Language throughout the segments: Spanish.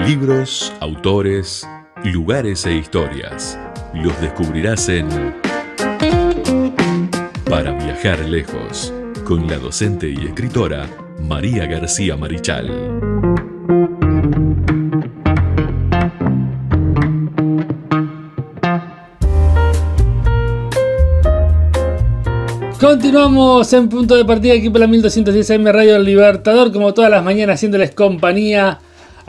Libros, autores, lugares e historias. Los descubrirás en Para viajar lejos, con la docente y escritora María García Marichal. Continuamos en Punto de Partida aquí por la 1210 AM Radio El Libertador, como todas las mañanas, haciéndoles compañía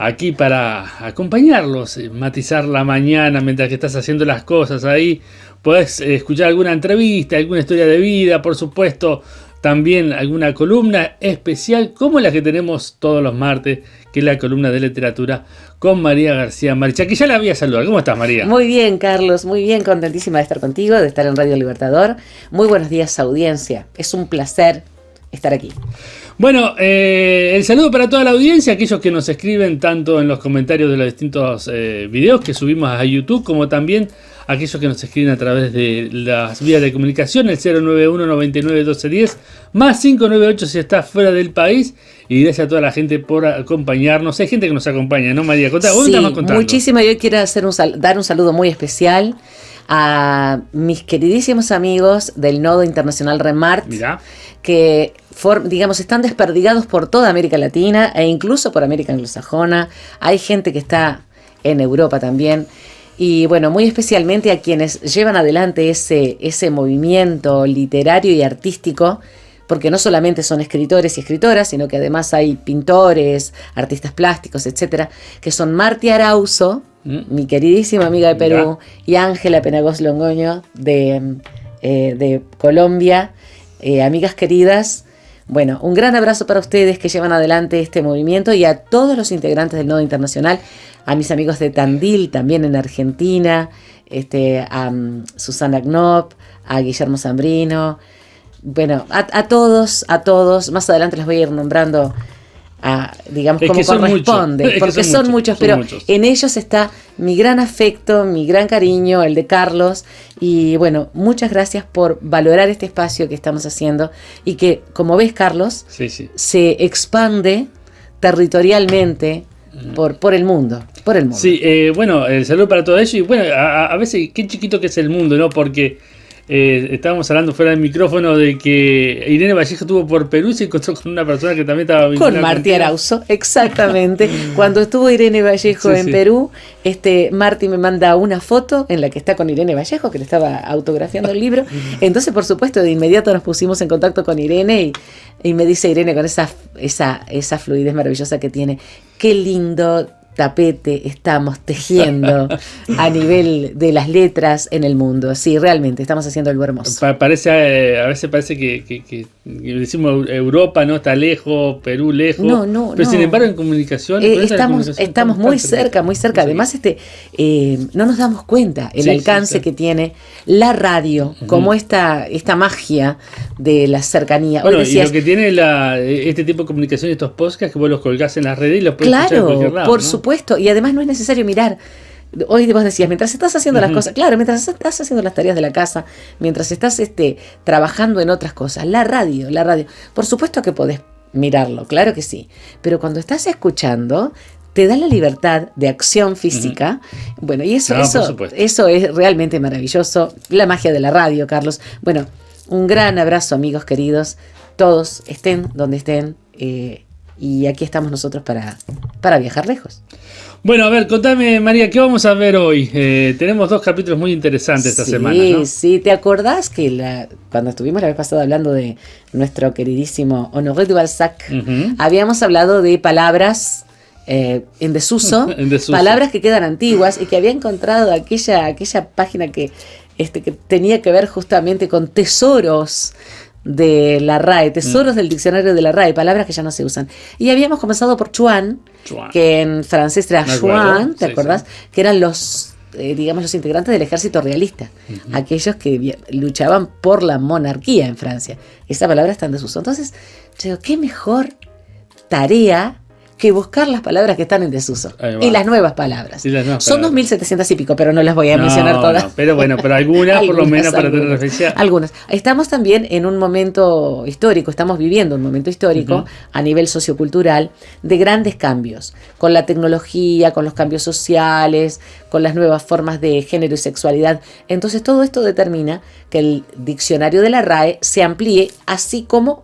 aquí para acompañarlos, matizar la mañana mientras que estás haciendo las cosas. Ahí podés escuchar alguna entrevista, alguna historia de vida, por supuesto, también alguna columna especial como la que tenemos todos los martes, que es la columna de literatura con María García Marichal, que ya la había saludado. ¿Cómo estás, María? Muy bien, Carlos, muy bien, contentísima de estar contigo, de estar en Radio Libertador. Muy buenos días, audiencia. Es un placer estar aquí. Bueno, el saludo para toda la audiencia, aquellos que nos escriben tanto en los comentarios de los distintos videos que subimos a YouTube, como también aquellos que nos escriben a través de las vías de comunicación, el 091 99 12 10, más 598 si está fuera del país. Y gracias a toda la gente por acompañarnos. Hay gente que nos acompaña, ¿no, María? Sí, muchísimo. Yo quiero dar un saludo muy especial a mis queridísimos amigos del Nodo Internacional Remart, Mirá, que están desperdigados por toda América Latina e incluso por América Anglosajona. Hay gente que está en Europa también. Y bueno, muy especialmente a quienes llevan adelante ese movimiento literario y artístico, porque no solamente son escritores y escritoras, sino que además hay pintores, artistas plásticos, etcétera, que son Marti Arauzo, mi queridísima amiga de Perú, y Ángela Penagos Longoño de Colombia. Amigas queridas, bueno, un gran abrazo para ustedes que llevan adelante este movimiento y a todos los integrantes del Nodo Internacional, a mis amigos de Tandil, también en Argentina, a Susana Knop, a Guillermo Zambrino. Bueno, a todos, más adelante les voy a ir nombrando, digamos, como corresponde, porque son muchos, pero en ellos está mi gran afecto, mi gran cariño, el de Carlos, y bueno, muchas gracias por valorar este espacio que estamos haciendo y que, como ves, Carlos, sí. se expande territorialmente por el mundo. Sí, bueno, el saludo para todo ello, y bueno, a veces qué chiquito que es el mundo, ¿no? Porque estábamos hablando fuera del micrófono de que Irene Vallejo estuvo por Perú y se encontró con una persona que también estaba vinculada con Marti Arauzo, exactamente. Cuando estuvo Irene Vallejo en Perú, Marti me manda una foto en la que está con Irene Vallejo, que le estaba autografiando el libro. Entonces, por supuesto, de inmediato nos pusimos en contacto con Irene y me dice Irene con esa fluidez maravillosa que tiene: qué lindo tapete estamos tejiendo a nivel de las letras en el mundo. Sí, realmente estamos haciendo algo hermoso. A veces parece que decimos Europa no está lejos, Perú lejos. No. Pero sin embargo en comunicación estamos muy cerca. Además, no nos damos cuenta el alcance que tiene la radio, como esta magia de la cercanía. Bueno, y lo que tiene este tipo de comunicación, estos podcasts, que vos los colgás en las redes y los puedes escuchar en cualquier lado. Por supuesto, y además no es necesario mirar. Hoy vos decías, mientras estás haciendo las cosas, claro, mientras estás haciendo las tareas de la casa, mientras estás trabajando en otras cosas, la radio, por supuesto que podés mirarlo, claro que sí, pero cuando estás escuchando, te da la libertad de acción física. Bueno, y eso es realmente maravilloso, la magia de la radio, Carlos. Bueno, un gran abrazo, amigos queridos, todos estén donde estén, y aquí estamos nosotros para viajar lejos. Bueno, a ver, contame, María, ¿qué vamos a ver hoy? Tenemos 2 capítulos muy interesantes esta semana, ¿no? Sí, ¿te acordás que cuando estuvimos la vez pasada hablando de nuestro queridísimo Honoré de Balzac, habíamos hablado de palabras en desuso, palabras que quedan antiguas, y que había encontrado aquella página que tenía que ver justamente con tesoros de la RAE, tesoros del diccionario de la RAE, palabras que ya no se usan. Y habíamos comenzado por Chouan, que en francés era Chouan, ¿te acordás? Que eran los integrantes del ejército realista, aquellos que luchaban por la monarquía en Francia. Esa palabra está en desuso. Entonces, yo digo, qué mejor tarea que buscar las palabras que están en desuso y las nuevas palabras. Son 2.700 y pico, pero no las voy a mencionar todas. No, pero bueno, pero algunas por lo menos para tener referencia. Algunas. Estamos también en un momento histórico, estamos viviendo un momento histórico a nivel sociocultural de grandes cambios, con la tecnología, con los cambios sociales, con las nuevas formas de género y sexualidad. Entonces todo esto determina que el diccionario de la RAE se amplíe, así como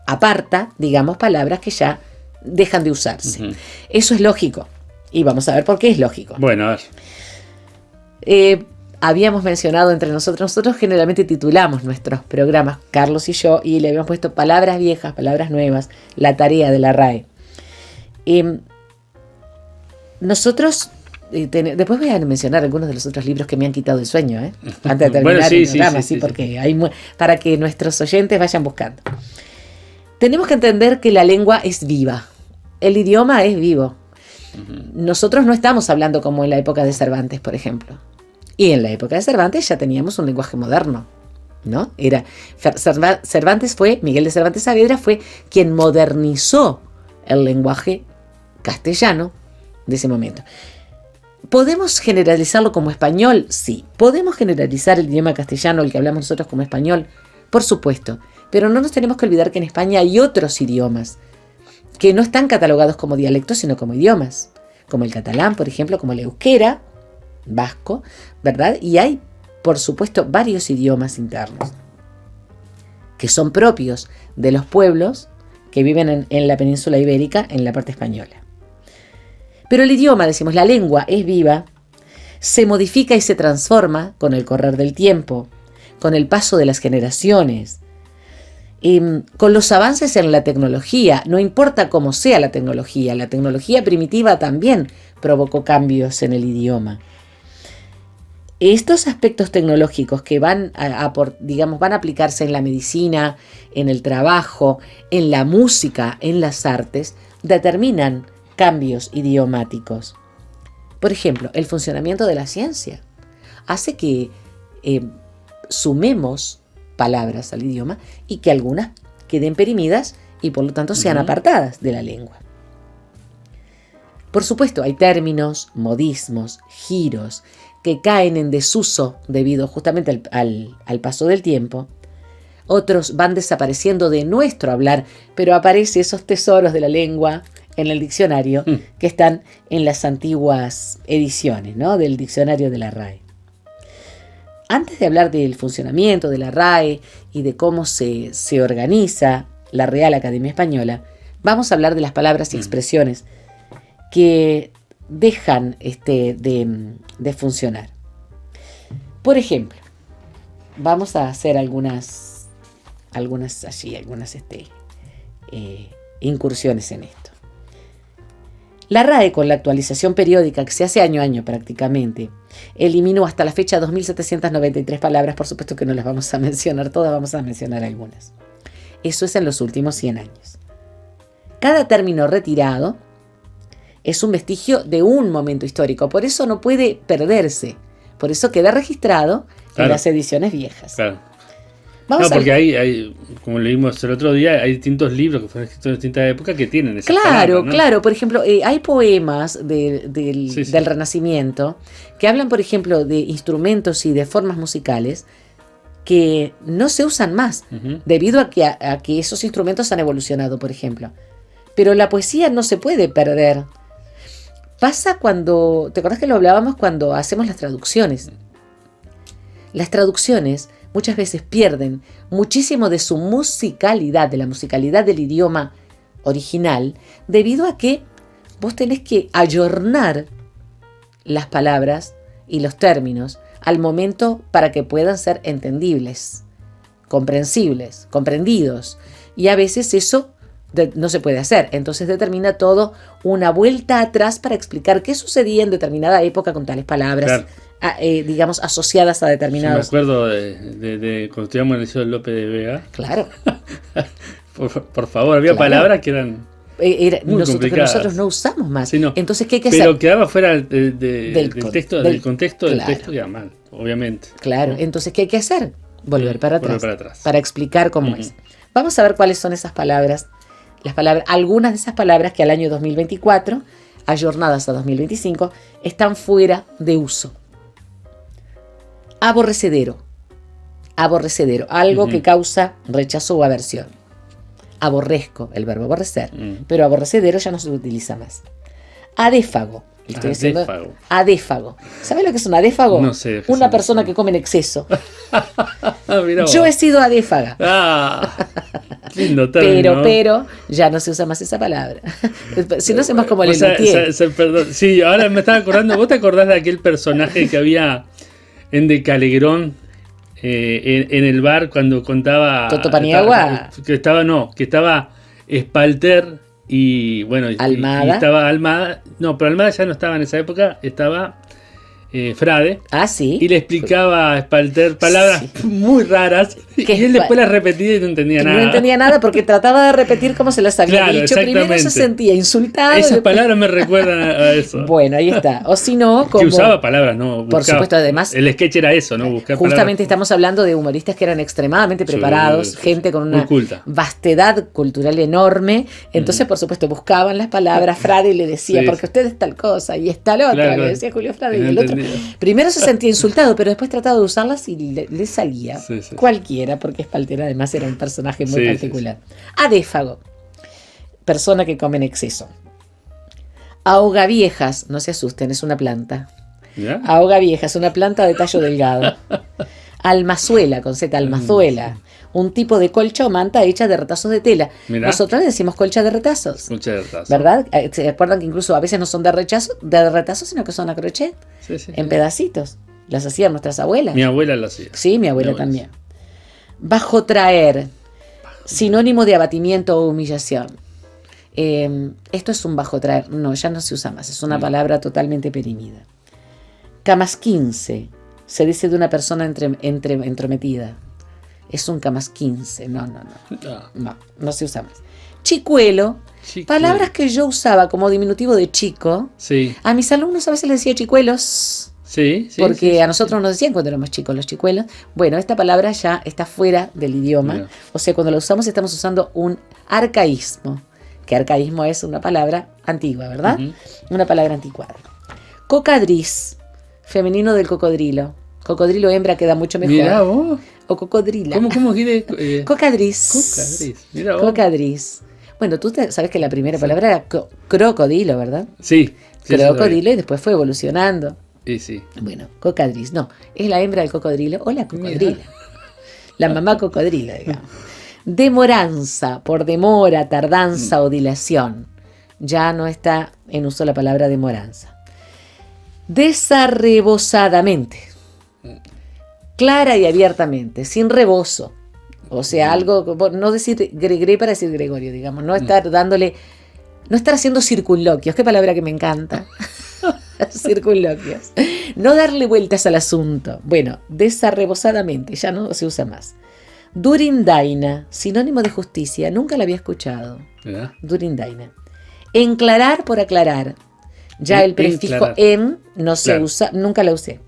aparta, digamos, palabras que ya dejan de usarse. Eso es lógico. Y vamos a ver por qué es lógico. Bueno, a ver. Habíamos mencionado entre nosotros generalmente titulamos nuestros programas, Carlos y yo, y le habíamos puesto palabras viejas, palabras nuevas, la tarea de la RAE. Nosotros, después voy a mencionar algunos de los otros libros que me han quitado el sueño, antes de terminar el programa, porque para que nuestros oyentes vayan buscando. Tenemos que entender que la lengua es viva, el idioma es vivo. Nosotros no estamos hablando como en la época de Cervantes, por ejemplo. Y en la época de Cervantes ya teníamos un lenguaje moderno, ¿no? Miguel de Cervantes Saavedra fue quien modernizó el lenguaje castellano de ese momento. ¿Podemos generalizarlo como español? Sí. ¿Podemos generalizar el idioma castellano, el que hablamos nosotros, como español? Por supuesto. Pero no nos tenemos que olvidar que en España hay otros idiomas que no están catalogados como dialectos, sino como idiomas. Como el catalán, por ejemplo, como el euskera, vasco, ¿verdad? Y hay, por supuesto, varios idiomas internos que son propios de los pueblos que viven en la península ibérica, en la parte española. Pero el idioma, decimos, la lengua es viva, se modifica y se transforma con el correr del tiempo, con el paso de las generaciones, con los avances en la tecnología. No importa cómo sea la tecnología primitiva también provocó cambios en el idioma. Estos aspectos tecnológicos que van a aplicarse en la medicina, en el trabajo, en la música, en las artes, determinan cambios idiomáticos. Por ejemplo, el funcionamiento de la ciencia hace que sumemos palabras al idioma y que algunas queden perimidas y por lo tanto sean apartadas de la lengua. Por supuesto, hay términos, modismos, giros que caen en desuso debido justamente al paso del tiempo. Otros van desapareciendo de nuestro hablar, pero aparecen esos tesoros de la lengua en el diccionario que están en las antiguas ediciones, ¿no?, del diccionario de la RAE. Antes de hablar del funcionamiento de la RAE y de cómo se organiza la Real Academia Española, vamos a hablar de las palabras y expresiones que dejan de funcionar. Por ejemplo, vamos a hacer algunas incursiones en esto. La RAE, con la actualización periódica que se hace año a año prácticamente, eliminó hasta la fecha 2.793 palabras. Por supuesto que no las vamos a mencionar todas, vamos a mencionar algunas. Eso es en los últimos 100 años. Cada término retirado es un vestigio de un momento histórico, por eso no puede perderse, por eso queda registrado en las ediciones viejas. Claro. Porque hay, como leímos el otro día, hay distintos libros que fueron escritos en distintas épocas que tienen esas palabras, ¿no? Claro. Por ejemplo, hay poemas del Renacimiento que hablan, por ejemplo, de instrumentos y de formas musicales que no se usan más, debido a que esos instrumentos han evolucionado, por ejemplo. Pero la poesía no se puede perder. Pasa cuando, ¿te acuerdas que lo hablábamos cuando hacemos las traducciones? Las traducciones muchas veces pierden muchísimo de su musicalidad, de la musicalidad del idioma original, debido a que vos tenés que ayornar las palabras y los términos al momento para que puedan ser entendibles, comprensibles, comprendidos. Y a veces eso no se puede hacer. Entonces determina todo una vuelta atrás para explicar qué sucedía en determinada época con tales palabras, digamos, asociadas a determinados... Sí, me acuerdo de cuando estudiamos en el Liceo López de Vega. Claro. por favor, había palabras que eran muy complicadas. Nosotros no usamos más. Sí, no. Entonces, ¿qué hay que hacer? Pero quedaba fuera del contexto del claro. texto, queda mal, obviamente. Claro. Entonces, ¿qué hay que hacer? Volver para atrás. Para explicar cómo es. Vamos a ver cuáles son esas palabras las palabras, algunas de esas palabras que al año 2024, ayornadas a 2025, están fuera de uso. Aborrecedero. Aborrecedero, algo que causa rechazo o aversión. Aborrezco, el verbo aborrecer, pero aborrecedero ya no se utiliza más. Adéfago. Estoy diciendo adéfago. ¿Sabes lo que es un adéfago? No sé. Una persona que come en exceso. Mirá vos. Yo he sido adéfaga. Lindo término. Pero ya no se usa más esa palabra. Si no, se más como O sea, Lelutier. perdón. Sí, ahora me estaba acordando. ¿Vos te acordás de aquel personaje que había en De Calegrón? En el bar cuando contaba Toto Paniagua. que estaba Espalter y bueno Almada. y estaba Almada, no, pero Almada ya no estaba en esa época, estaba Frade. Ah, sí. Y le explicaba a Espalter palabras muy raras y él después las repetía y no entendía nada. No entendía nada porque trataba de repetir como se las había Claro, dicho. Primero se exactamente. sentía insultado. Esas palabras me recuerdan a eso. Bueno, ahí está. O si no, Que como... usaba palabras, ¿no? Por supuesto, además... El sketch era eso, ¿no? Buscar Justamente palabras. estamos hablando de humoristas que eran extremadamente preparados, Sí, gente con muy una culta. vastedad cultural enorme. Entonces, por supuesto, buscaban las palabras. Frade le decía, Sí. porque usted es tal cosa y es tal otra, Claro, le decía Julio Frade. Y no el otro. entendía. Primero se sentía insultado, pero después trataba de usarlas y le salía. Sí, sí. Cualquiera, porque Espalter además era un personaje muy Sí, particular. Adéfago, persona que come en exceso. Ahogaviejas, no se asusten, es una planta. ¿Ya? Ahogaviejas, una planta de tallo delgado. Almazuela, con Z, almazuela. Un tipo de colcha o manta hecha de retazos de tela. Mirá. Nosotros le decimos colcha de retazos. Muchas gracias. ¿Verdad? ¿Se acuerdan que incluso a veces no son de retazos, sino que son a crochet? Sí, sí, En sí. pedacitos. Las hacían nuestras abuelas. Mi abuela lo hacía. Sí, mi abuela Mi abuela, también. Bajo traer, sinónimo de abatimiento o humillación. Esto es un bajo traer. No, ya no se usa más. Es una palabra totalmente perimida. Camasquince. Se dice de una persona entrometida. Es un camasquince. No se usa más. Chicuelo. Chicuelo. Palabras que yo usaba como diminutivo de chico. Sí, A mis alumnos a veces les decía chicuelos. sí, sí. Porque sí, sí. a nosotros nos decían cuando éramos chicos los chicuelos. Bueno, esta palabra ya está fuera del idioma. Mira. O sea, cuando la usamos estamos usando un arcaísmo. Que arcaísmo es una palabra antigua, ¿verdad? Ujú. Una palabra anticuada. Cocadriz, femenino del cocodrilo. Cocodrilo hembra queda mucho mejor. Mirá vos. O cocodrila. ¿Cómo quiere? Cocadriz. Cocadriz. Mirá vos. Cocadriz. Bueno, tú sabes que la primera palabra era crocodilo, ¿verdad? Sí. Sí, eso Crocodilo y después fue evolucionando. sí. Bueno, cocadriz, no, es la hembra del cocodrilo o la cocodrila. La mamá cocodrila, digamos. Demoranza, por demora, tardanza o dilación. Ya no está en uso la palabra demoranza. Desarrebosadamente. Clara y abiertamente, sin rebozo. O sea, algo, no decir Gregre para decir Gregorio, digamos, no estar haciendo circunloquios, qué palabra que me encanta. Circunloquios. No darle vueltas al asunto. Bueno, desarrebosadamente, ya no se usa más. Durindaina, sinónimo de justicia, nunca la había escuchado. Mirá. Durindaina. Enclarar por aclarar. Ya el prefijo Enclarar. en no se Claro. usa, nunca la usé.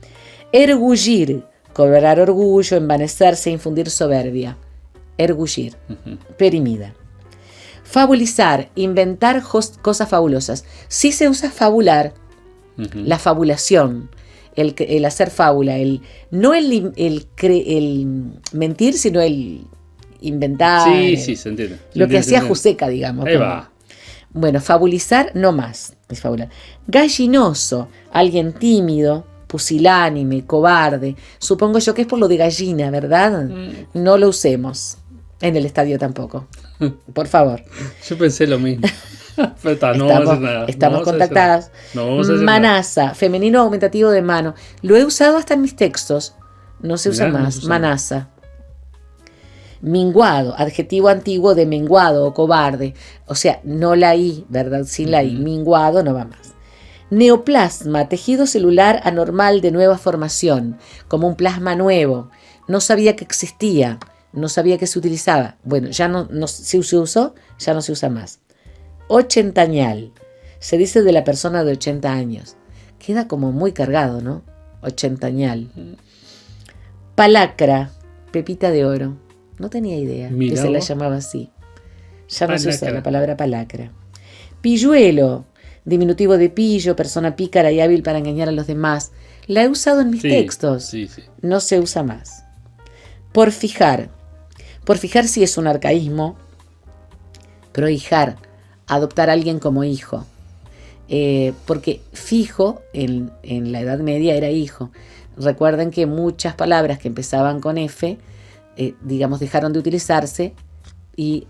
Ergullir, cobrar orgullo, envanecerse, infundir soberbia. Ergullir, perimida. Fabulizar, inventar cosas fabulosas. Sí se usa fabular, la fabulación, el hacer fábula, no el mentir, sino el inventar. Sí, se entiende. Lo que hacía José. Juseca, digamos. Ahí como- va. Bueno, fabulizar no más, es fabular. Gallinoso, alguien tímido, pusilánime, cobarde. Supongo yo que es por lo de gallina, ¿verdad? No lo usemos. En el estadio tampoco. Por favor. Yo pensé lo mismo. Pero está, no vamos a hacer nada. Estamos No vamos a hacer contactadas. nada. No vamos a hacer nada. Manasa, femenino aumentativo de mano. Lo he usado hasta en mis textos. No se usa Mirá, no más. se usa Manasa. Minguado, adjetivo antiguo de menguado o cobarde. O sea, no la I, ¿verdad? Sin la I. Minguado no va más. Neoplasma, tejido celular anormal de nueva formación, como un plasma nuevo. No sabía que existía, no sabía que se utilizaba. Bueno, ya no se usó, ya no se usa más. Ochentañal, se dice de la persona de 80 años. Queda como muy cargado, ¿no? Ochentañal. Palacra, pepita de oro. No tenía idea Mirá que se la vos. llamaba así. Ya no se usa la palabra palacra. Pilluelo, diminutivo de pillo, persona pícara y hábil para engañar a los demás. La he usado en mis textos. Sí, sí. No se usa más. Porfijar. Porfijar sí es un arcaísmo. Prohijar, adoptar a alguien como hijo. Porque fijo en la Edad Media era hijo. Recuerden que muchas palabras que empezaban con F, digamos, dejaron de utilizarse y,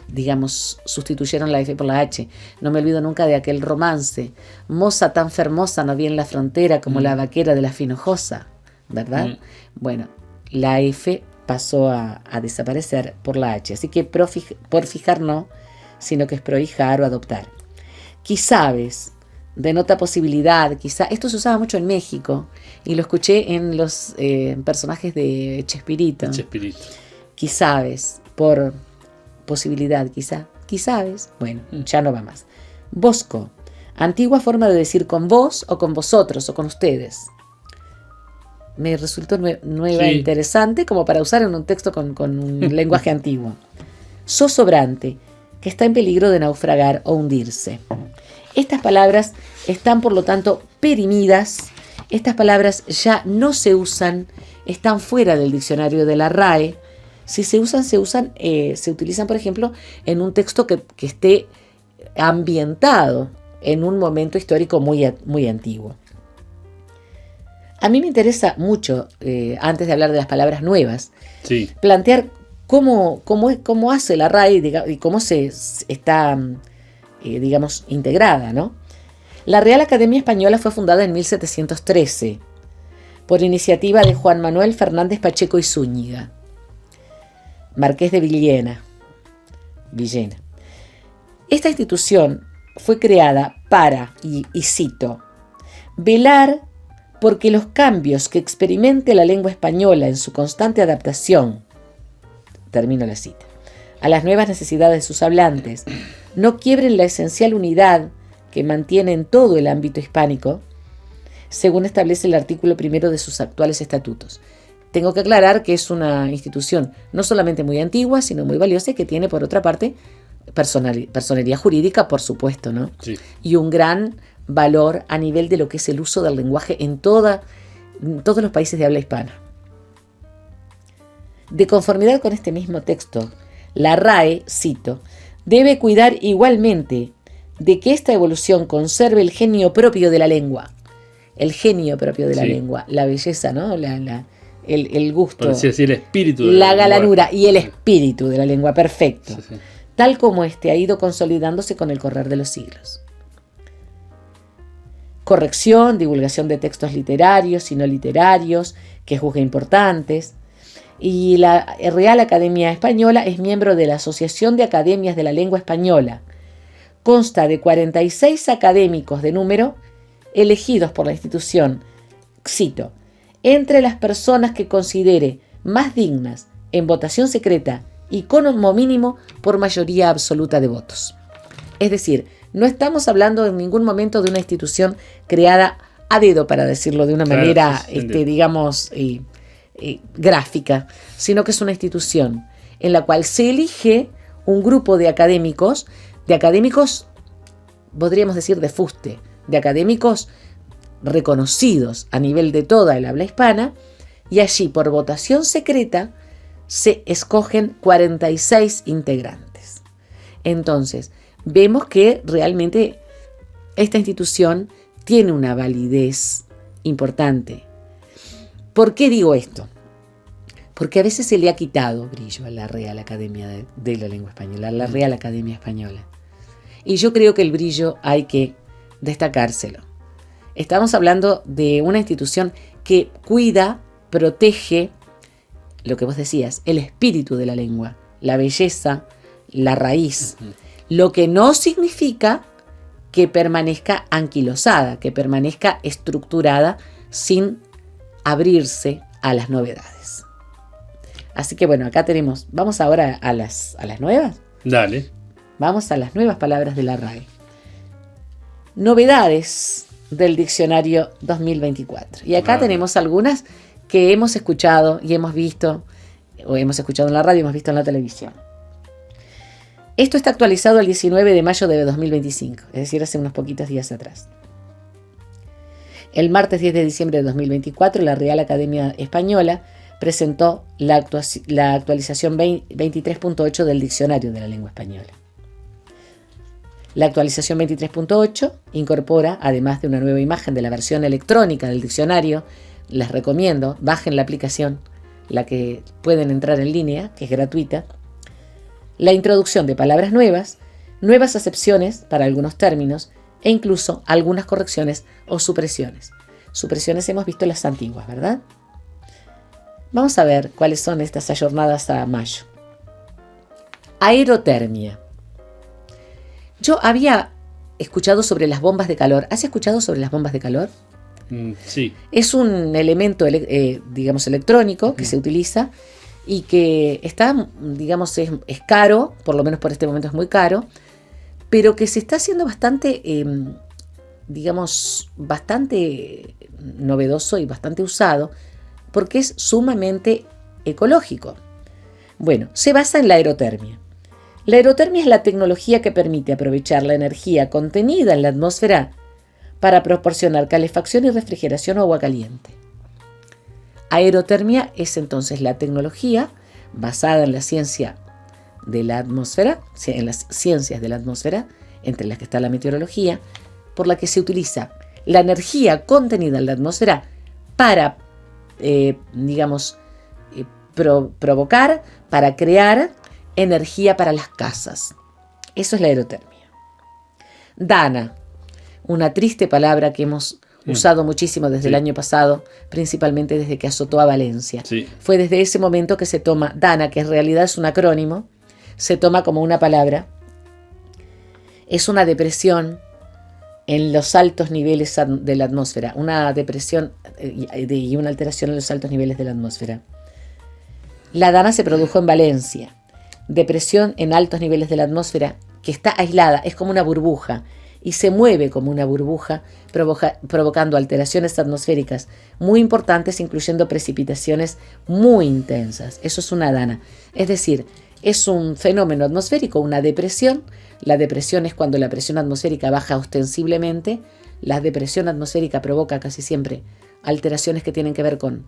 digamos, sustituyeron la F por la H. No me olvido nunca de aquel romance. Moza tan fermosa no vi en la frontera como la vaquera de la Finojosa, ¿verdad? Bueno, la F pasó a desaparecer por la H. Así que por fijar no, sino que es prohijar o adoptar. Quizás denota posibilidad, quizá. Esto se usaba mucho en México y lo escuché en los personajes de Chespirito. Quizás, por posibilidad, quizás. Bueno, ya no va más. Bosco, antigua forma de decir con vos o con vosotros o con ustedes. Me resultó nueva e interesante como para usar en un texto con un lenguaje antiguo. Zozobrante, que está en peligro de naufragar o hundirse. Estas palabras están, por lo tanto, perimidas. Estas palabras ya no se usan, están fuera del diccionario de la RAE. Si se usan, se utilizan, por ejemplo, en un texto que esté ambientado en un momento histórico muy antiguo. A mí me interesa mucho, antes de hablar de las palabras nuevas, plantear cómo hace la RAE y cómo se está, digamos, integrada, ¿no? La Real Academia Española fue fundada en 1713 por iniciativa de Juan Manuel Fernández Pacheco y Zúñiga, marqués de Villena. Esta institución fue creada para, y cito, velar porque los cambios que experimente la lengua española en su constante adaptación, termino la cita, a las nuevas necesidades de sus hablantes, no quiebren la esencial unidad que mantiene en todo el ámbito hispánico, según establece el artículo 1 de sus actuales estatutos. Tengo que aclarar que es una institución no solamente muy antigua, sino muy valiosa y que tiene, por otra parte, personería jurídica, por supuesto, ¿no? Sí. Y un gran valor a nivel de lo que es el uso del lenguaje en todos los países de habla hispana. De conformidad con este mismo texto, la RAE, cito, debe cuidar igualmente de que esta evolución conserve el genio propio de la lengua. El genio propio de la lengua, la belleza, ¿no? El gusto, así, el espíritu de la galanura y el espíritu de la lengua, perfecto. Sí. Tal como este ha ido consolidándose con el correr de los siglos. Corrección, divulgación de textos literarios y no literarios, que juzgue importantes. Y la Real Academia Española es miembro de la Asociación de Academias de la Lengua Española. Consta de 46 académicos de número elegidos por la institución, cito, entre las personas que considere más dignas en votación secreta y como mínimo por mayoría absoluta de votos. Es decir, no estamos hablando en ningún momento de una institución creada a dedo, para decirlo de una manera, digamos, gráfica, sino que es una institución en la cual se elige un grupo de académicos, podríamos decir de fuste, de académicos reconocidos a nivel de toda el habla hispana, y allí por votación secreta se escogen 46 integrantes. Entonces, vemos que realmente esta institución tiene una validez importante. ¿Por qué digo esto? Porque a veces se le ha quitado brillo a la Real Academia de la Lengua Española, a la Real Academia Española. Y yo creo que el brillo hay que destacárselo. Estamos hablando de una institución que cuida, protege, lo que vos decías, el espíritu de la lengua, la belleza, la raíz. Lo que no significa que permanezca anquilosada, que permanezca estructurada sin abrirse a las novedades. Así que bueno, acá tenemos, vamos ahora a las nuevas. Dale. Vamos a las nuevas palabras de la RAE. Novedades del diccionario 2024. Y acá tenemos algunas que hemos escuchado y hemos visto, o hemos escuchado en la radio, hemos visto en la televisión. Esto está actualizado al 19 de mayo de 2025, es decir, hace unos poquitos días atrás. El martes 10 de diciembre de 2024, la Real Academia Española presentó la actualización 23.8 del Diccionario de la Lengua Española. La actualización 23.8 incorpora, además de una nueva imagen de la versión electrónica del diccionario, les recomiendo, bajen la aplicación, la que pueden entrar en línea, que es gratuita, la introducción de palabras nuevas, nuevas acepciones para algunos términos e incluso algunas correcciones o supresiones. Supresiones hemos visto las antiguas, ¿verdad? Vamos a ver cuáles son estas ayornadas a mayo. Aerotermia. Yo había escuchado sobre las bombas de calor. ¿Has escuchado sobre las bombas de calor? Sí. Es un elemento, digamos, electrónico que se utiliza y que está, digamos, es caro, por lo menos por este momento es muy caro, pero que se está haciendo bastante, digamos, bastante novedoso y bastante usado porque es sumamente ecológico. Bueno, se basa en la aerotermia. La aerotermia es la tecnología que permite aprovechar la energía contenida en la atmósfera para proporcionar calefacción y refrigeración o agua caliente. Aerotermia es entonces la tecnología basada en la ciencia de la atmósfera, en las ciencias de la atmósfera, entre las que está la meteorología, por la que se utiliza la energía contenida en la atmósfera para, provocar, para crear energía para las casas. Eso es la aerotermia. Dana, una triste palabra que hemos usado muchísimo desde el año pasado, principalmente desde que azotó a Valencia. Sí. Fue desde ese momento que se toma Dana, que en realidad es un acrónimo, se toma como una palabra. Es una depresión en los altos niveles de la atmósfera, una depresión y una alteración en los altos niveles de la atmósfera. La Dana se produjo en Valencia. Depresión en altos niveles de la atmósfera que está aislada, es como una burbuja y se mueve como una burbuja, provocando alteraciones atmosféricas muy importantes, incluyendo precipitaciones muy intensas. Eso es una Dana. Es decir, es un fenómeno atmosférico, una depresión. La depresión es cuando la presión atmosférica baja ostensiblemente. La depresión atmosférica provoca casi siempre alteraciones que tienen que ver con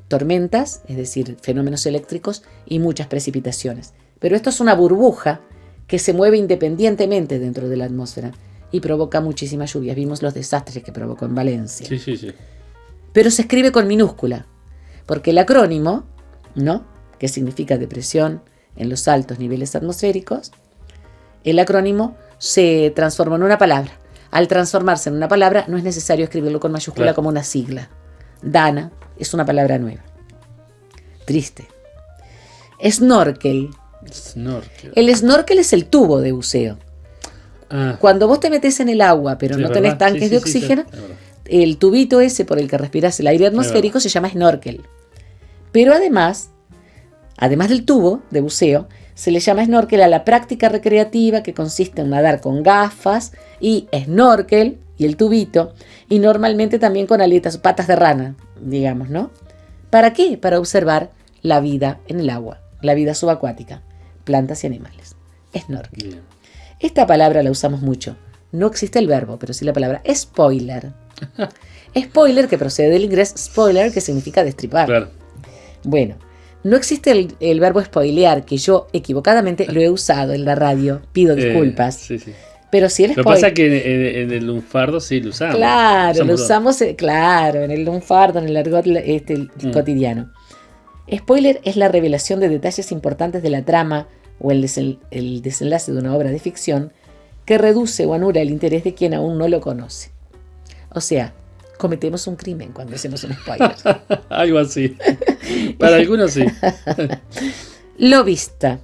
tormentas, es decir, fenómenos eléctricos y muchas precipitaciones. Pero esto es una burbuja que se mueve independientemente dentro de la atmósfera y provoca muchísimas lluvias. Vimos los desastres que provocó en Valencia. Sí. Pero se escribe con minúscula, porque el acrónimo, ¿no?, que significa depresión en los altos niveles atmosféricos, el acrónimo se transforma en una palabra. Al transformarse en una palabra no es necesario escribirlo con mayúscula, claro, como una sigla. Dana es una palabra nueva. Triste. Snorkel. El snorkel es el tubo de buceo. Cuando vos te metés en el agua, pero no tenés tanques de oxígeno, el tubito ese por el que respirás el aire atmosférico se llama snorkel. Pero además del tubo de buceo, se le llama snorkel a la práctica recreativa que consiste en nadar con gafas y snorkel y el tubito, y normalmente también con aletas, patas de rana, digamos, ¿no? ¿Para qué? Para observar la vida en el agua, la vida subacuática, plantas y animales. Snorkel. Bien. Esta palabra la usamos mucho. No existe el verbo, pero sí la palabra spoiler. Spoiler, que procede del inglés spoiler, que significa destripar. Claro. Bueno, no existe el verbo spoilear, que yo equivocadamente lo he usado en la radio. Pido disculpas. Sí. Pero sí el spoiler. Lo que pasa es que en el lunfardo sí lo usamos. Claro, lo usamos, en el lunfardo, en el argot cotidiano. Spoiler es la revelación de detalles importantes de la trama o el desenlace de una obra de ficción que reduce o anula el interés de quien aún no lo conoce. O sea, cometemos un crimen cuando hacemos un spoiler. Algo así. Para algunos sí. Lobista.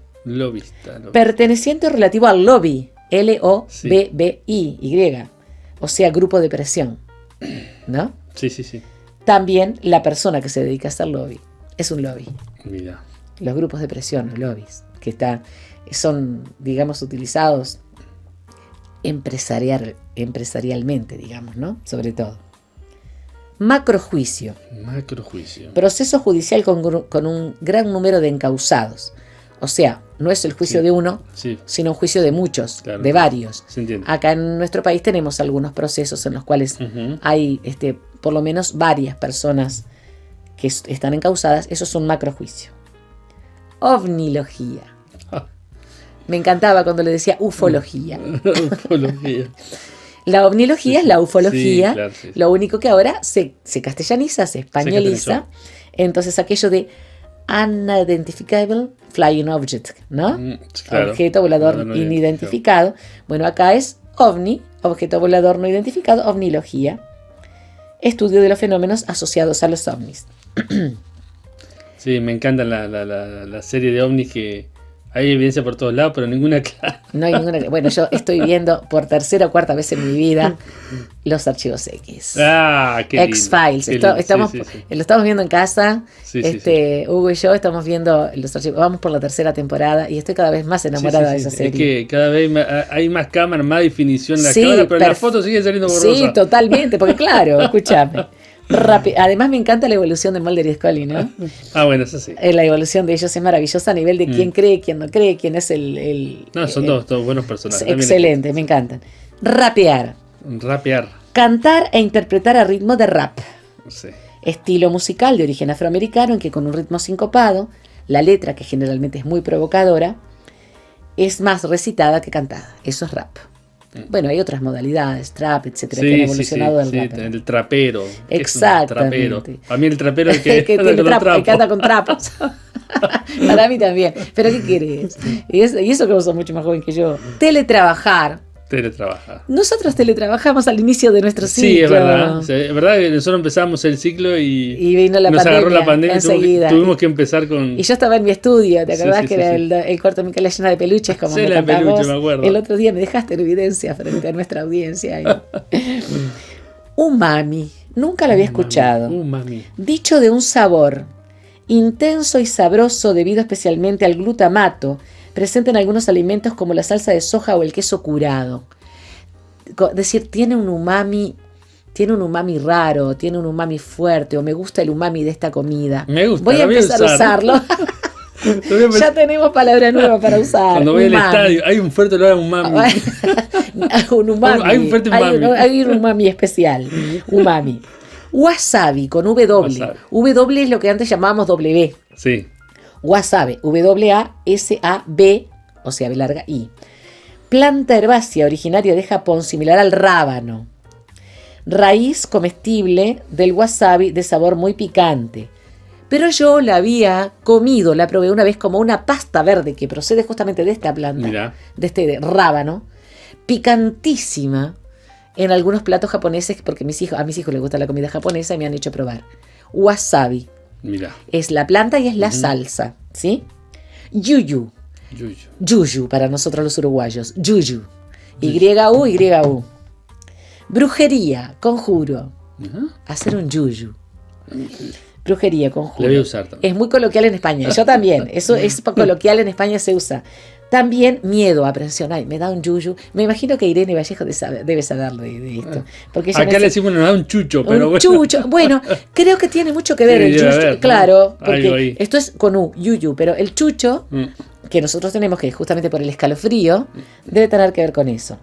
Perteneciente o relativo al lobby. L-O-B-B-I-Y. O sea, grupo de presión. ¿No? Sí. También la persona que se dedica a hacer lobby. Es un lobby. Mira. Los grupos de presión, los lobbies, que son, digamos, utilizados empresarialmente, digamos, ¿no? Sobre todo. Macrojuicio. Macrojuicio. Proceso judicial con un gran número de encausados. O sea, no es el juicio Sí. de uno, Sí, sino un juicio de muchos, Claro. de varios. se entiende. Acá en nuestro país tenemos algunos procesos en los cuales Ujú. hay por lo menos varias personas que están encausadas. Eso es un macrojuicio. Ovnilogía. Ah. Me encantaba cuando le decía ufología. Ufología. La ovnilogía Sí, es la sí. ufología. Sí, claro, sí, sí. Lo único que ahora se castellaniza, se españoliza. Entonces aquello de unidentifiable flying object, ¿no? Claro. Objeto volador No inidentificado. Bueno, acá es OVNI, objeto volador no identificado, ovnilogía. Estudio de los fenómenos asociados a los ovnis. Sí, me encanta la serie de ovnis que hay evidencia por todos lados, pero ninguna clara. No hay ninguna. Bueno, yo estoy viendo por tercera o cuarta vez en mi vida los archivos X. Ah, qué lindo. X-Files. Qué lindo. Estamos, Sí, sí, sí. Lo estamos viendo en casa. Sí, sí, Hugo y yo estamos viendo los archivos. Vamos por la tercera temporada y estoy cada vez más enamorada Sí, sí, de esa sí. serie. Es que cada vez hay más cámaras, más definición en la Sí, cámara, pero la foto sigue saliendo borrosa. Sí, totalmente, porque claro, escúchame. Además me encanta la evolución de Mulder y Scully, ¿no? Ah, bueno, eso sí. La evolución de ellos es maravillosa a nivel de quién cree, quién no cree, quién es el No, son todos buenos personajes. También excelente, me encantan. Rapear. Rapear. Cantar e interpretar a ritmo de rap. Sí. Estilo musical de origen afroamericano en que con un ritmo sincopado, la letra, que generalmente es muy provocadora, es más recitada que cantada. Eso es rap. Bueno, hay otras modalidades, trap, etcétera, que han evolucionado del rap. ¿No? El trapero. Exactamente. A mí el trapero es el que, que anda con los trapos. anda con trapos. Para mí también. Pero ¿qué querés? Y eso que vos sos mucho más joven que yo. Teletrabajar. Teletrabajar. Nosotros teletrabajamos al inicio de nuestro ciclo. Sí, es verdad. O sea, es verdad que nosotros empezamos el ciclo y vino la nos pandemia agarró la pandemia enseguida. tuvimos que empezar con... Y yo estaba en mi estudio, ¿te acordás Sí, que era el cuarto de Micaela llena de peluches? Como Sí, me la de contás peluche, vos? me acuerdo. El otro día me dejaste en evidencia frente a nuestra audiencia. Umami. Nunca lo había escuchado. Mami. Dicho de un sabor intenso y sabroso debido especialmente al glutamato presente en algunos alimentos como la salsa de soja o el queso curado. Es decir, tiene un umami raro, tiene un umami fuerte, o me gusta el umami de esta comida. Me gusta, Voy a lo empezar a usarlo. Ya tenemos palabra nueva para usar. Cuando voy al Umami. estadio, hay un fuerte olor a umami. Un umami. Hay un fuerte umami. Hay un umami especial. Umami. Wasabi con W. Wasabi. W es lo que antes llamábamos W. Sí. Wasabi. W-A-S-A-B, o sea, B larga I. Planta herbácea originaria de Japón, similar al rábano. Raíz comestible del wasabi de sabor muy picante. Pero yo la había comido, la probé una vez como una pasta verde que procede justamente de esta planta, Mirá. de rábano, picantísima en algunos platos japoneses, porque a mis hijos les gusta la comida japonesa y me han hecho probar. Wasabi Mira. es la planta y es la salsa, ¿sí? Yuyu. Yuyu para nosotros los uruguayos. Yuyu. Y-U. Brujería, conjuro. Hacer un yuyu. Brujería, conjuro. La voy a usar también. Es muy coloquial en España. Yo también. Eso es coloquial en España, se usa. También miedo, aprensión. Ay, me da un yuyu. Me imagino que Irene Vallejo debe saberlo de esto. Porque ella Acá le decimos nos da un chucho, pero un bueno. chucho. Bueno, creo que tiene mucho que ver Sí, el debe chucho. haber, ¿no? Claro, Algo porque ahí. esto es con U, yuyu, pero el chucho Mm. que nosotros tenemos, que justamente por el escalofrío, debe tener que ver con eso.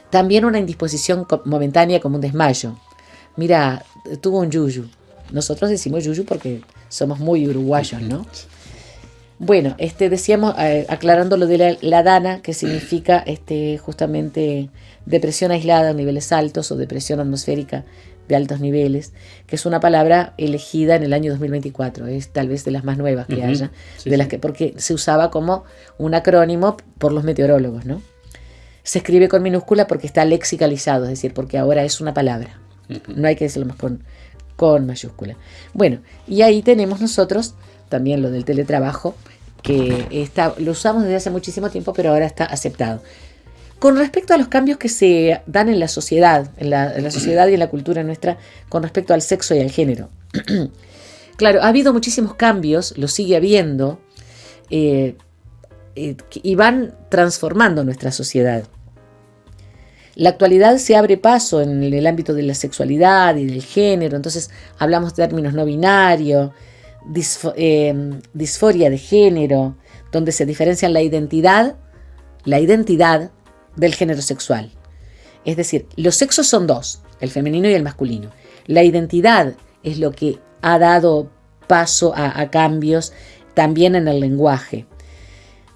También una indisposición momentánea como un desmayo. Mira, tuvo un yuyu. Nosotros decimos yuyu porque somos muy uruguayos, ¿no? Bueno, decíamos, aclarando lo de la dana, que significa justamente depresión aislada a niveles altos o depresión atmosférica de altos niveles, que es una palabra elegida en el año 2024, es tal vez de las más nuevas que haya, Sí, de las sí. que, porque se usaba como un acrónimo por los meteorólogos, ¿no? Se escribe con minúscula porque está lexicalizado, es decir, porque ahora es una palabra. No hay que decirlo más con mayúscula. Bueno, y ahí tenemos nosotros también lo del teletrabajo, que lo usamos desde hace muchísimo tiempo, pero ahora está aceptado. Con respecto a los cambios que se dan en la sociedad, en la sociedad y en la cultura nuestra, con respecto al sexo y al género. Claro, ha habido muchísimos cambios, lo sigue habiendo, y van transformando nuestra sociedad. La actualidad se abre paso en el ámbito de la sexualidad y del género, entonces hablamos de términos no binarios, disforia de género, donde se diferencian la identidad del género sexual. Es decir, los sexos son dos, el femenino y el masculino. La identidad es lo que ha dado paso a cambios también en el lenguaje.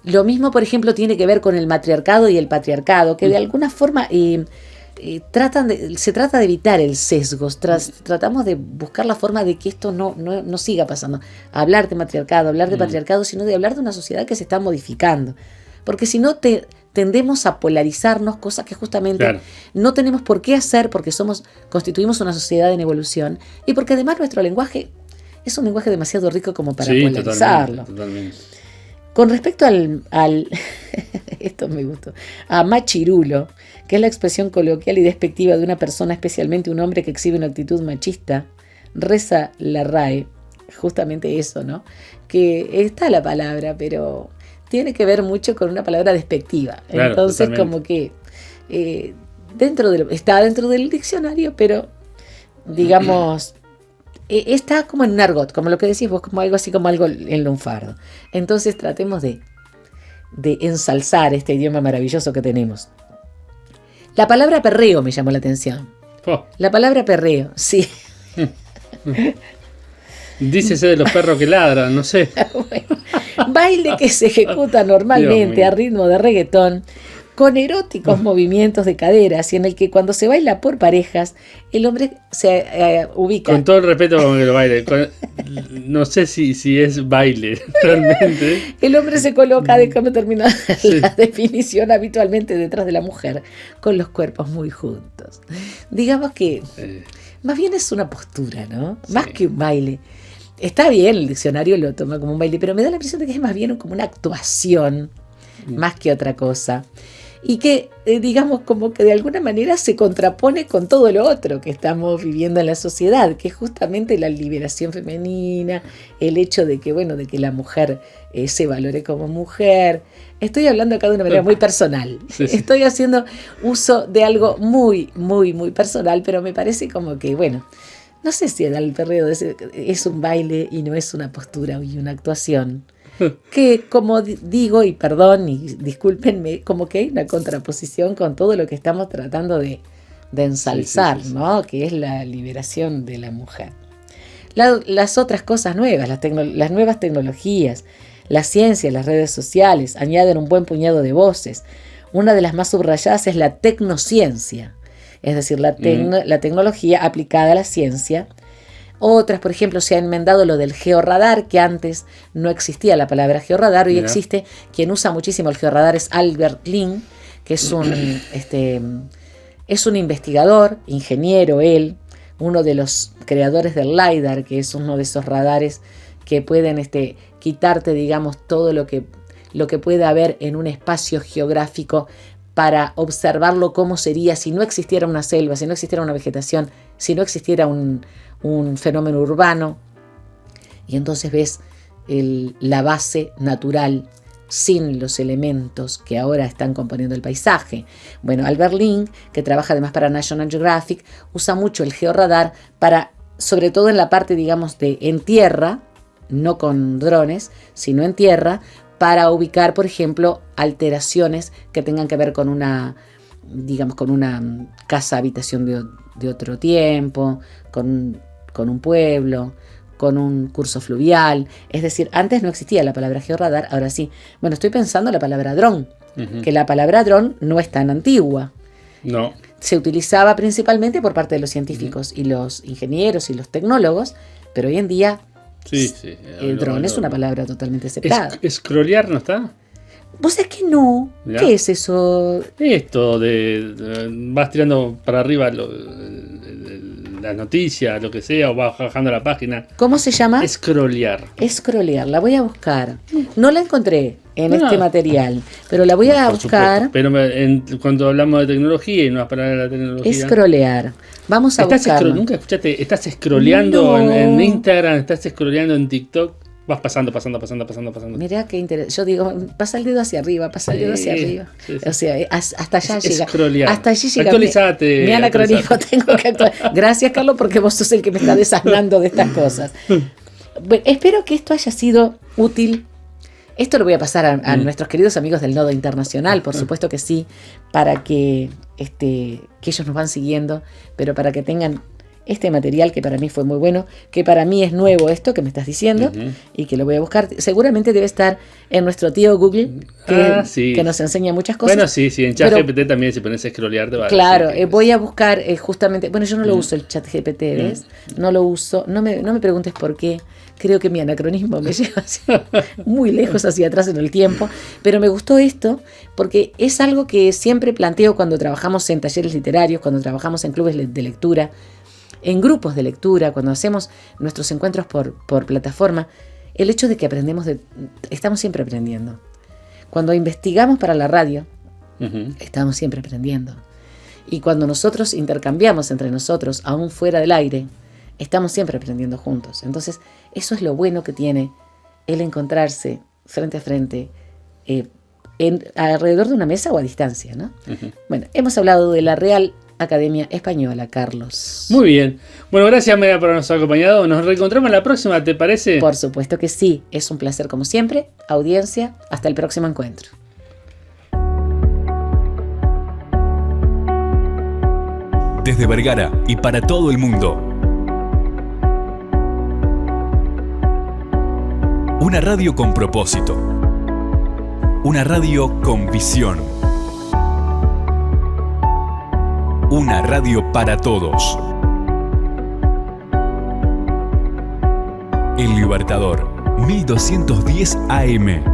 Lo mismo, por ejemplo, tiene que ver con el matriarcado y el patriarcado, que de alguna forma se trata de evitar el sesgo. Tratamos de buscar la forma de que esto no siga pasando. Hablar de matriarcado, hablar de patriarcado, sino de hablar de una sociedad que se está modificando. Porque si no, tendemos a polarizarnos, cosas que justamente no tenemos por qué hacer, porque constituimos una sociedad en evolución y porque además nuestro lenguaje es un lenguaje demasiado rico como para polarizarlo. Totalmente. Con respecto al esto me gustó, a machirulo, que es la expresión coloquial y despectiva de una persona, especialmente un hombre que exhibe una actitud machista, reza la RAE, justamente eso, ¿no? Que está la palabra, pero tiene que ver mucho con una palabra despectiva. Claro, entonces, totalmente. como que está dentro del diccionario, pero digamos, está como en un argot, como lo que decís vos, como algo así como algo en lunfardo. Entonces tratemos de ensalzar este idioma maravilloso que tenemos. La palabra perreo me llamó la atención. Oh, La palabra perreo, sí. dícese de los perros que ladran, no sé. Bueno, baile que se ejecuta Dios normalmente mío. a ritmo de reggaetón, con eróticos movimientos de caderas, y en el que cuando se baila por parejas, el hombre se ubica. Con todo el respeto con que lo baile. No sé si es baile realmente. El hombre se coloca, de cómo termina la definición, habitualmente detrás de la mujer, con los cuerpos muy juntos. Digamos que más bien es una postura, ¿no? Sí. Más que un baile. Está bien, el diccionario lo toma como un baile, pero me da la impresión de que es más bien como una actuación, más que otra cosa. Y que, digamos, como que de alguna manera se contrapone con todo lo otro que estamos viviendo en la sociedad, que es justamente la liberación femenina, el hecho de que, bueno, de que la mujer se valore como mujer. Estoy hablando acá de una manera muy personal. Sí. Estoy haciendo uso de algo muy, muy, muy personal, pero me parece como que, bueno, no sé si el perreo es un baile y no es una postura y una actuación. Que como digo, y perdón y discúlpenme, como que hay una contraposición con todo lo que estamos tratando de ensalzar, Sí. ¿no? Que es la liberación de la mujer. Las otras cosas nuevas, las nuevas tecnologías, la ciencia, las redes sociales, añaden un buen puñado de voces. Una de las más subrayadas es la tecnociencia, es decir, la tecnología aplicada a la ciencia. Otras, por ejemplo, se ha enmendado lo del georradar, que antes no existía la palabra georradar, hoy existe. Quien usa muchísimo el georradar es Albert Lin, que es un investigador, ingeniero él, uno de los creadores del LiDAR, que es uno de esos radares que pueden quitarte, digamos, todo lo que pueda haber en un espacio geográfico para observarlo cómo sería si no existiera una selva, si no existiera una vegetación, si no existiera un fenómeno urbano. Y entonces ves la base natural sin los elementos que ahora están componiendo el paisaje. Bueno, Albert Lin, que trabaja además para National Geographic, usa mucho el georradar para, sobre todo en la parte, digamos, en tierra, no con drones, sino en tierra, para ubicar, por ejemplo, alteraciones que tengan que ver con una casa habitación de otro tiempo, con un pueblo, con un curso fluvial. Es decir, antes no existía la palabra georradar, ahora sí. Bueno, estoy pensando en la palabra dron, que la palabra dron no es tan antigua. No. Se utilizaba principalmente por parte de los científicos y los ingenieros y los tecnólogos, pero hoy en día Sí. el dron es una palabra totalmente aceptada. ¿Scrollear no está? ¿Vos sabés que no? ¿Ya? ¿Qué es eso? Esto vas tirando para arriba las noticias, lo que sea, o vas bajando la página. ¿Cómo se llama? Scrollear. Scrollear, la voy a buscar. No la encontré en No. este material, pero la voy a Por buscar. supuesto. Pero cuando hablamos de tecnología y no vas para la tecnología. Scrollear. Vamos a buscarlo. ¿Nunca escuchaste? Estás scrolleando No. en Instagram, estás scrolleando en TikTok, vas pasando. Mirá qué interesante. Yo digo, pasa el dedo hacia arriba, pasa el dedo hacia arriba. Sí. O sea, hasta allá llega. Scrollear. Hasta allí llega. Actualizate. Mi anacronismo, tengo que actualizar. Gracias, Carlos, porque vos sos el que me está desasnando de estas cosas. Bueno, espero que esto haya sido útil Esto lo voy a pasar a nuestros queridos amigos del Nodo Internacional, por supuesto que sí, para que ellos nos van siguiendo, pero para que tengan este material que para mí fue muy bueno, que para mí es nuevo esto que me estás diciendo, y que lo voy a buscar. Seguramente debe estar en nuestro tío Google, que nos enseña muchas cosas. Bueno, sí, en ChatGPT también, si pones a scrollear te va a decir. Claro, voy a buscar justamente, bueno, yo no lo uso el ChatGPT, ¿ves? No lo uso, no me preguntes por qué. Creo que mi anacronismo me lleva muy lejos hacia atrás en el tiempo, pero me gustó esto porque es algo que siempre planteo cuando trabajamos en talleres literarios, cuando trabajamos en clubes de lectura, en grupos de lectura, cuando hacemos nuestros encuentros por plataforma, el hecho de que estamos siempre aprendiendo. Cuando investigamos para la radio, estamos siempre aprendiendo. Y cuando nosotros intercambiamos entre nosotros, aún fuera del aire, estamos siempre aprendiendo juntos. Entonces, eso es lo bueno que tiene el encontrarse frente a frente, alrededor de una mesa o a distancia, ¿no? Bueno, hemos hablado de la Real Academia Española, Carlos. Muy bien. Bueno, gracias, María, por habernos acompañado. Nos reencontramos la próxima, ¿te parece? Por supuesto que sí. Es un placer como siempre. Audiencia, hasta el próximo encuentro. Desde Vergara y para todo el mundo. Una radio con propósito. Una radio con visión. Una radio para todos. El Libertador, 1210 AM.